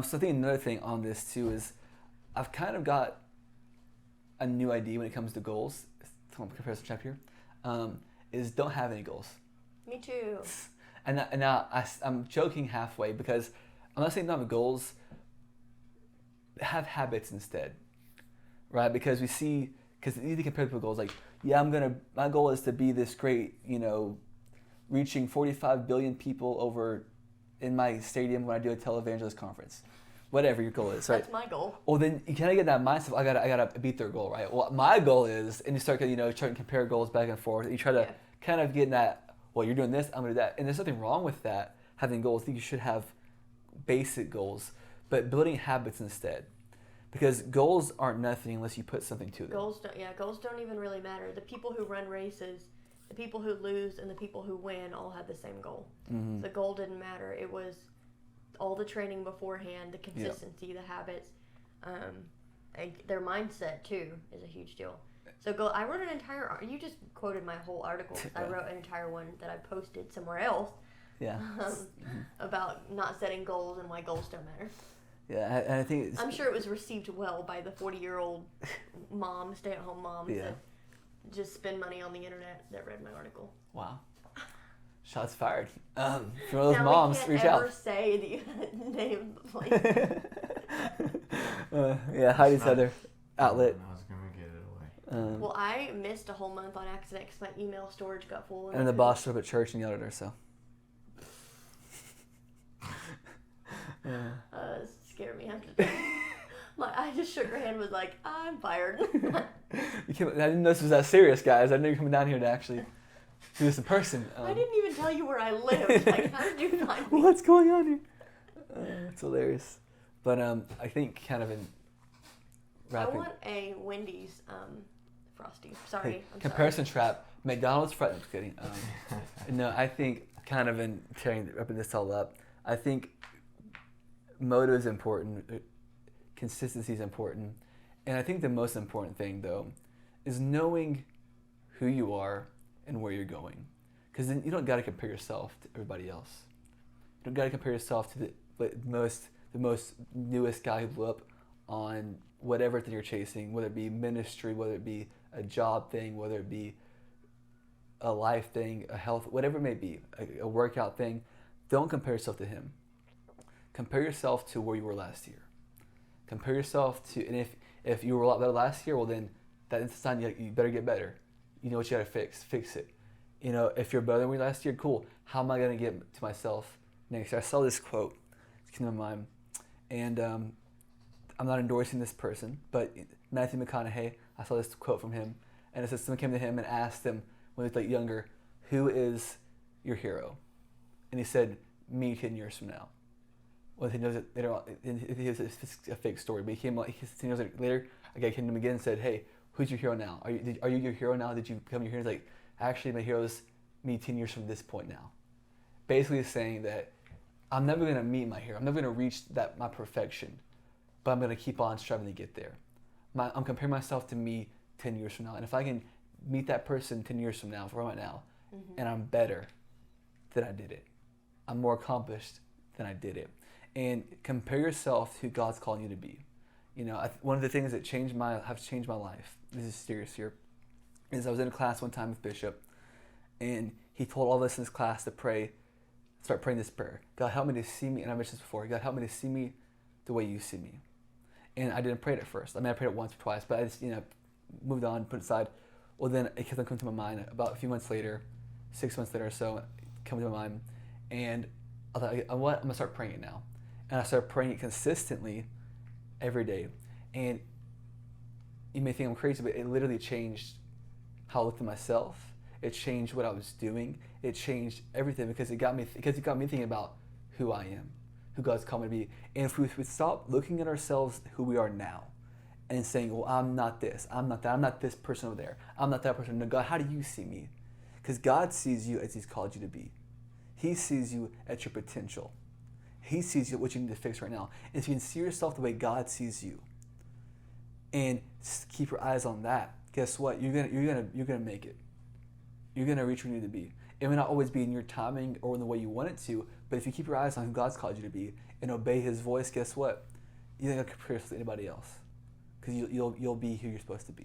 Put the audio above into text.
So I think another thing on this too is I've kind of got a new idea when it comes to goals. Comparison trap here, is don't have any goals. Me too. And now I'm joking halfway because I'm not saying don't have goals. Have habits instead, right? Because we see, because you compare people goals like, yeah, my goal is to be this great, reaching 45 billion people over in my stadium when I do a televangelist conference. Whatever your goal is, right? That's my goal. Well, then you kind of get that mindset. I gotta beat their goal, right? Well, my goal is, and you start, trying to compare goals back and forth. And you try to kind of get in that. Well, you're doing this, I'm gonna do that, and there's nothing wrong with that. Having goals, I think you should have basic goals, but building habits instead, because goals aren't nothing unless you put something to them. Goals don't even really matter. The people who run races, the people who lose, and the people who win all had the same goal. Mm-hmm. The goal didn't matter. It was all the training beforehand, the consistency, the habits, their mindset too is a huge deal. So I wrote an entire. You just quoted my whole article. I wrote an entire one that I posted somewhere else. Yeah. About not setting goals and why goals don't matter. Yeah, and I think I'm sure it was received well by the 40-year-old stay-at-home moms that just spend money on the internet that read my article. Wow. Shots fired. For those moms, reach out. Never say the name of the place. Heidi's other outlet. I was gonna get it away. Well, I missed a whole month on accident because my email storage got full. And the boss showed up at church and yelled at her. So. Scared me after that. I just shook her hand and was like, I'm fired. I didn't know this was that serious, guys. I knew you were coming down here to actually do this in person. I didn't even tell you where I lived. Like, how did you find me? What's going on here? It's hilarious. But I think kind of in wrapping. I want a Wendy's Frosty. Sorry. I'm comparison trap. McDonald's fried. I'm just kidding. No, I think kind of in wrapping this all up, I think motive is important. Consistency is important. And I think the most important thing, though, is knowing who you are and where you're going. Because then you don't got to compare yourself to everybody else. You don't got to compare yourself to the most newest guy who blew up on whatever thing you're chasing, whether it be ministry, whether it be a job thing, whether it be a life thing, a health, whatever it may be, a workout thing. Don't compare yourself to him. Compare yourself to where you were last year. Compare yourself to, and if you were a lot better last year, well then that's a sign you better get better. You know what you gotta fix it. If you're better than we last year, cool. How am I gonna get to myself next year? I saw this quote, it came to my mind, and I'm not endorsing this person, but Matthew McConaughey, I saw this quote from him, and it says someone came to him and asked him when he was younger, who is your hero? And he said, me 10 years from now. Well, he knows it later on. It's a fake story, but he knows it later. A guy came to him again and said, "Hey, who's your hero now? Are you your hero now? Did you become your hero?" He's like, "Actually, my hero is me 10 years from this point now." Basically, saying that I'm never gonna meet my hero. I'm never gonna reach my perfection, but I'm gonna keep on striving to get there. I'm comparing myself to me 10 years from now, and if I can meet that person 10 years from now, right now, and I'm better, then I did it. I'm more accomplished than I did it. And compare yourself to who God's calling you to be. One of the things that have changed my life, this is serious here, is I was in a class one time with Bishop, and he told all of us in his class to start praying this prayer. God, help me to see me, and I mentioned this before, God, help me to see me the way you see me. And I didn't pray it at first. I mean, I prayed it once or twice, but I just, moved on, put it aside. Well, then it kept on coming to my mind about a few months later, 6 months later or so, coming to my mind, and I thought, I'm going to start praying it now. And I started praying it consistently every day. And you may think I'm crazy, but it literally changed how I looked at myself. It changed what I was doing. It changed everything because it got me thinking about who I am, who God's called me to be. And if we would stop looking at ourselves who we are now and saying, well, I'm not this, I'm not that, I'm not this person over there, I'm not that person. No, God, how do you see me? Because God sees you as He's called you to be. He sees you at your potential. He sees you what you need to fix right now. And if you can see yourself the way God sees you, and keep your eyes on that, guess what? You're gonna make it. You're gonna reach where you need to be. It may not always be in your timing or in the way you want it to, But if you keep your eyes on who God's called you to be and obey His voice, guess what? You ain't gonna compare yourself to anybody else, because you'll be who you're supposed to be.